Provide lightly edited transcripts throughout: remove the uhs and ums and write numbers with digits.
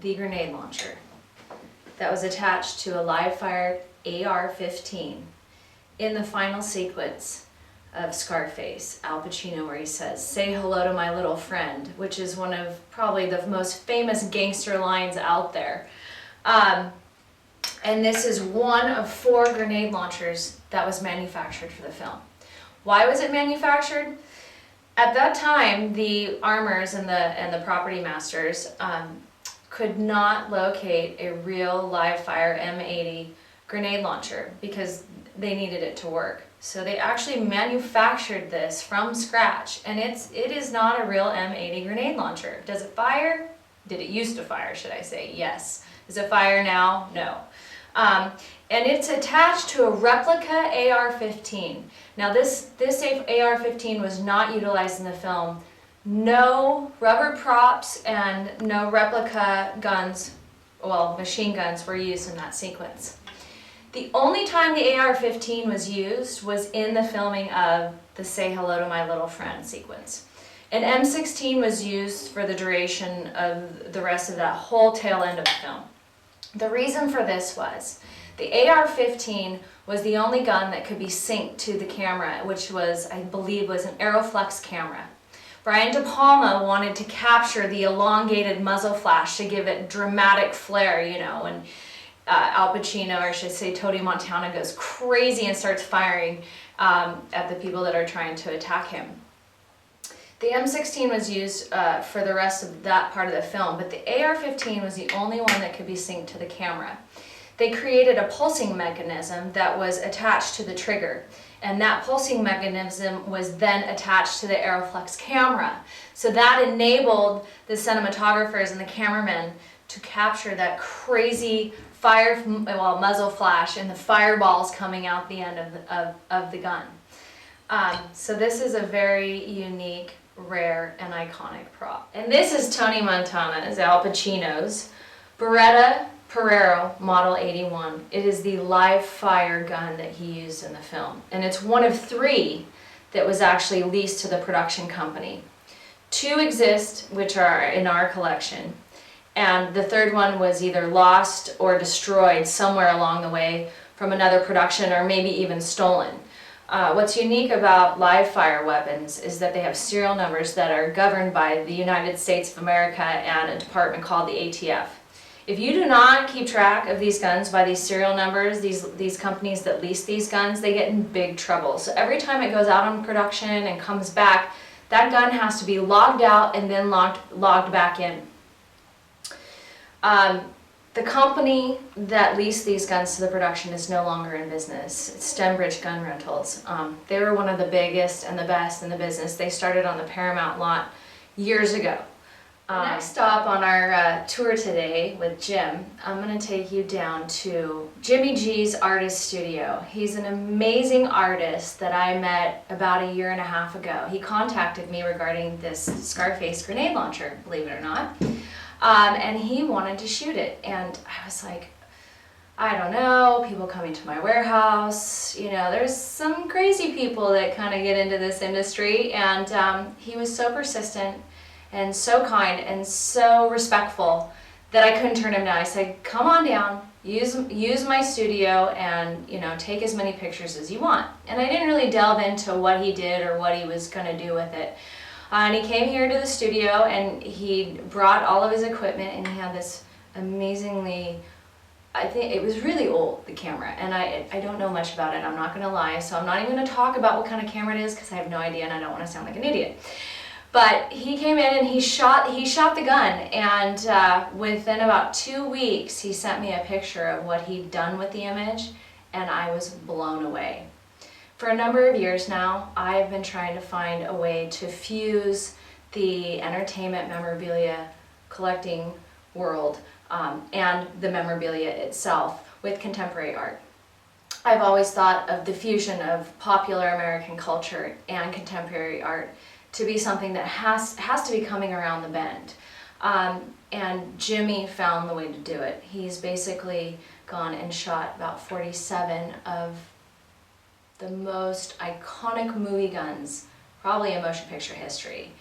the grenade launcher that was attached to a live-fire AR-15 in the final sequence of Scarface, Al Pacino, where he says, "Say hello to my little friend," which is one of probably the most famous gangster lines out there. And this is one of 4 grenade launchers that was manufactured for the film. Why was it manufactured? At that time, the armors and the property masters could not locate a real live-fire M80 grenade launcher because they needed it to work. So they actually manufactured this from scratch, and it is not a real M80 grenade launcher. Does it fire? Did it used to fire, should I say? Yes. Does it fire now? No. And it's attached to a replica AR-15. Now this AR-15 was not utilized in the film. No rubber props and no replica guns, well, machine guns, were used in that sequence. The only time the AR-15 was used was in the filming of the "Say Hello to My Little Friend" sequence. An M16 was used for the duration of the rest of that whole tail end of the film. The reason for this was the AR-15 was the only gun that could be synced to the camera, which was, I believe, was an Aeroflex camera. Brian De Palma wanted to capture the elongated muzzle flash to give it dramatic flair, you know, and Al Pacino, or I should say Tony Montana, goes crazy and starts firing at the people that are trying to attack him. The M16 was used for the rest of that part of the film, but the AR-15 was the only one that could be synced to the camera. They created a pulsing mechanism that was attached to the trigger, and that pulsing mechanism was then attached to the Aeroflex camera. So that enabled the cinematographers and the cameramen to capture that crazy muzzle flash and the fireballs coming out the end of the gun. So this is a very unique, rare, and iconic prop. And this is Tony Montana's, Al Pacino's, Beretta Perero Model 81. It is the live fire gun that he used in the film. And it's one of 3 that was actually leased to the production company. 2 exist, which are in our collection. And the 3rd one was either lost or destroyed somewhere along the way from another production, or maybe even stolen. What's unique about live fire weapons is that they have serial numbers that are governed by the United States of America and a department called the ATF. If you do not keep track of these guns by these serial numbers, these companies that lease these guns, they get in big trouble. So every time it goes out on production and comes back, that gun has to be logged out and then logged back in. The company that leased these guns to the production is no longer in business. It's Stembridge Gun Rentals. They were one of the biggest and the best in the business. They started on the Paramount lot years ago. Next stop on our tour today with Jim, I'm going to take you down to Jimmy G's Artist Studio. He's an amazing artist that I met about 1.5 years ago. He contacted me regarding this Scarface grenade launcher, believe it or not. And he wanted to shoot it, and I was like, I don't know, people coming to my warehouse, you know, there's some crazy people that kind of get into this industry, and he was so persistent and so kind and so respectful that I couldn't turn him down. I said, come on down, use my studio, and, you know, take as many pictures as you want. And I didn't really delve into what he did or what he was going to do with it. And he came here to the studio, and he brought all of his equipment, and he had this amazingly, I think it was really old, the camera, and I don't know much about it, I'm not going to lie, so I'm not even going to talk about what kind of camera it is because I have no idea and I don't want to sound like an idiot. But he came in and he shot the gun, and within about 2 weeks he sent me a picture of what he'd done with the image, and I was blown away. For a number of years now, I've been trying to find a way to fuse the entertainment memorabilia collecting world and the memorabilia itself with contemporary art. I've always thought of the fusion of popular American culture and contemporary art to be something that has to be coming around the bend. And Jimmy found the way to do it. He's basically gone and shot about 47 of the most iconic movie guns, probably in motion picture history.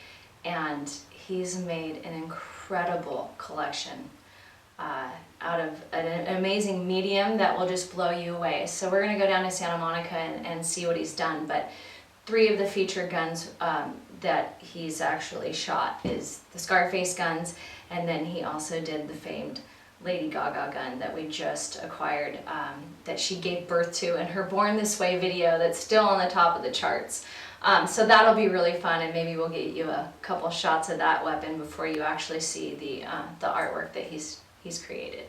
And he's made an incredible collection out of an amazing medium that will just blow you away. So we're gonna go down to Santa Monica and see what he's done. But 3 of the featured guns that he's actually shot is the Scarface guns, and then he also did the famed Lady Gaga gun that we just acquired, that she gave birth to in her Born This Way video that's still on the top of the charts. So that'll be really fun, and maybe we'll get you a couple shots of that weapon before you actually see the artwork that he's created.